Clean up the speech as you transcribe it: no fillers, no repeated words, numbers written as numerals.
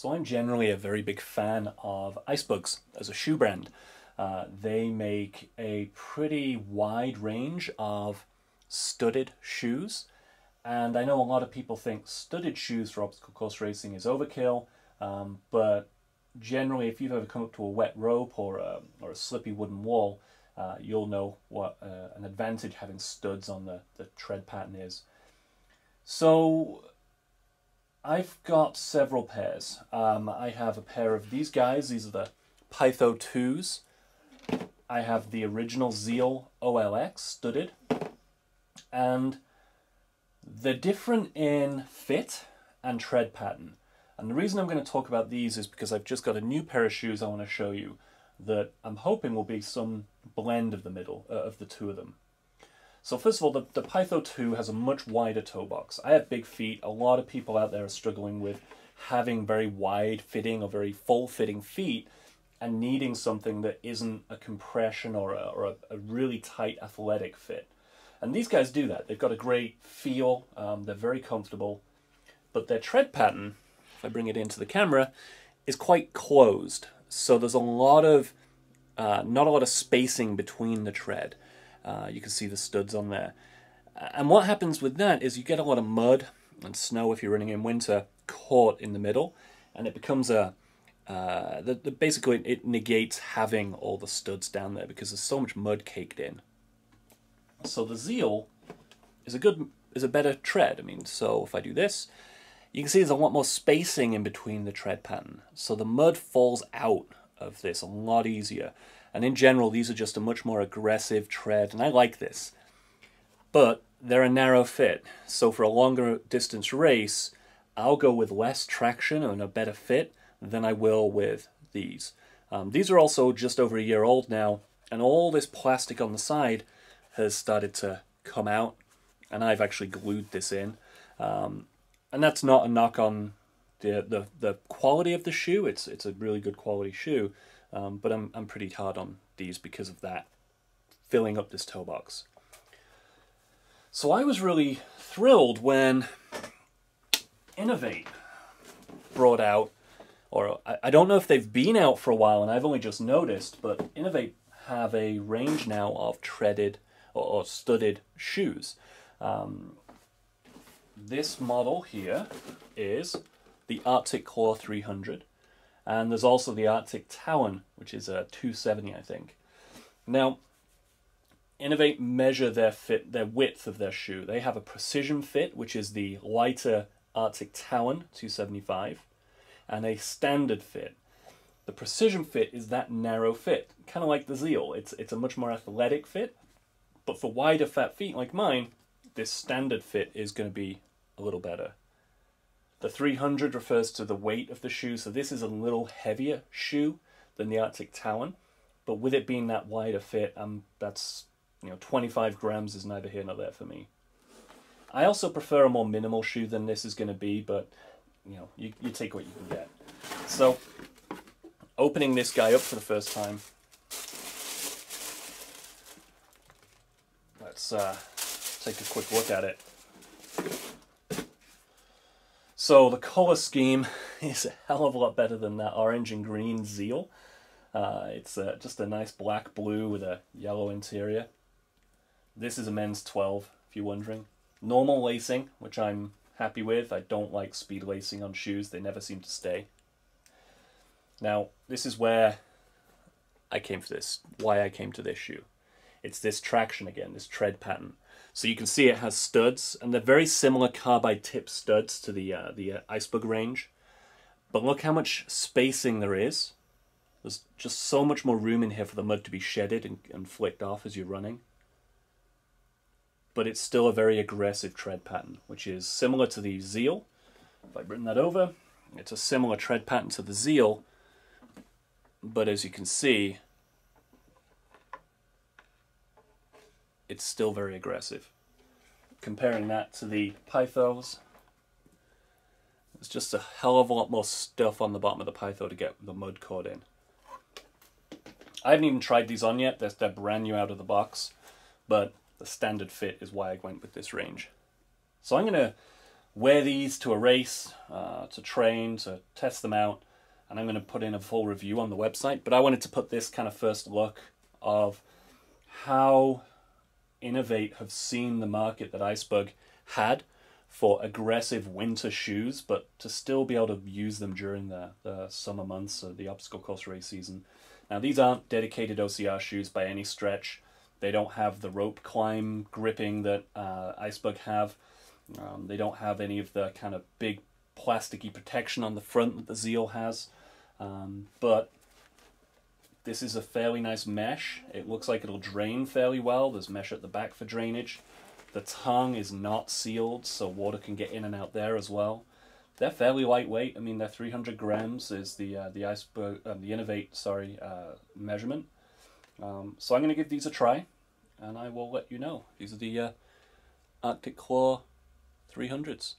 So I'm generally a very big fan of Icebugs as a shoe brand. They make a pretty wide range of studded shoes, and I know a lot of people think studded shoes for obstacle course racing is overkill, but generally if you've ever come up to a wet rope or a slippy wooden wall, you'll know what an advantage having studs on the tread pattern is. So I've got several pairs. I have a pair of these guys. These are the Pytho 2s. I have the original Zeal OLX studded. And they're different in fit and tread pattern. And the reason I'm going to talk about these is because I've just got a new pair of shoes I want to show you that I'm hoping will be some blend of the middle of the two of them. So first of all, the Pytho 2 has a much wider toe box. I have big feet. A lot of people out there are struggling with having very wide fitting or very full fitting feet and needing something that isn't a compression or a really tight athletic fit. And these guys do that. They've got a great feel. They're very comfortable. But their tread pattern, if I bring it into the camera, is quite closed. So there's a lot of, not a lot of spacing between the tread. You can see the studs on there. And what happens with that is you get a lot of mud and snow if you're running in winter caught in the middle, and it becomes basically it negates having all the studs down there because there's so much mud caked in. So the Zeal is a better tread. I mean, so if I do this, you can see there's a lot more spacing in between the tread pattern. So the mud falls out of this a lot easier. And in general, these are just a much more aggressive tread, and I like this. But they're a narrow fit, so for a longer distance race, I'll go with less traction and a better fit than I will with these. These are also just over a year old now, and all this plastic on the side has started to come out, and I've actually glued this in. And that's not a knock on the quality of the shoe. It's a really good quality shoe. But I'm pretty hard on these because of that, filling up this toe box. So I was really thrilled when Inov-8 brought out, or I don't know if they've been out for a while and I've only just noticed, but Inov-8 have a range now of treaded or studded shoes. This model here is the Articclaw 300. And there's also the Arctic Talon, which is a 270, I think. Now, Inov-8 measure their width of their shoe. They have a precision fit, which is the lighter Arctic Talon 275, and a standard fit. The precision fit is that narrow fit, kind of like the Zeal. It's a much more athletic fit, but for wider fat feet like mine, this standard fit is going to be a little better. The 300 refers to the weight of the shoe, so this is a little heavier shoe than the Arctic Talon, but with it being that wider fit, that's 25 grams is neither here nor there for me. I also prefer a more minimal shoe than this is going to be, but you take what you can get. So, opening this guy up for the first time, let's take a quick look at it. So the color scheme is a hell of a lot better than that orange and green Zeal. It's just a nice black blue with a yellow interior. This is a men's 12, if you're wondering. Normal lacing, which I'm happy with. I don't like speed lacing on shoes. They never seem to stay. Now, this is where I came for this, why I came to this shoe. It's this traction again, this tread pattern. So you can see it has studs, and they're very similar carbide tip studs to the Icebug range. But look how much spacing there is. There's just so much more room in here for the mud to be shedded and flicked off as you're running. But it's still a very aggressive tread pattern, which is similar to the Zeal. If I bring that over, it's a similar tread pattern to the Zeal. But as you can see, it's still very aggressive. Comparing that to the Pythos, there's just a hell of a lot more stuff on the bottom of the Pytho to get the mud caught in. I haven't even tried these on yet. They're brand new out of the box, but the standard fit is why I went with this range. So I'm going to wear these to a race, to train, to test them out, and I'm going to put in a full review on the website. But I wanted to put this kind of first look of how Inov-8 have seen the market that Icebug had for aggressive winter shoes, but to still be able to use them during the summer months of the obstacle course race season. Now, these aren't dedicated OCR shoes by any stretch. They don't have the rope climb gripping that Icebug have. They don't have any of the kind of big plasticky protection on the front that the Zeal has. But this is a fairly nice mesh. It looks like it'll drain fairly well. There's mesh at the back for drainage. The tongue is not sealed, so water can get in and out there as well. They're fairly lightweight. I mean, they're 300 grams is the Icebug, the Inov-8, measurement. So I'm going to give these a try, and I will let you know. These are the Articclaw 300s.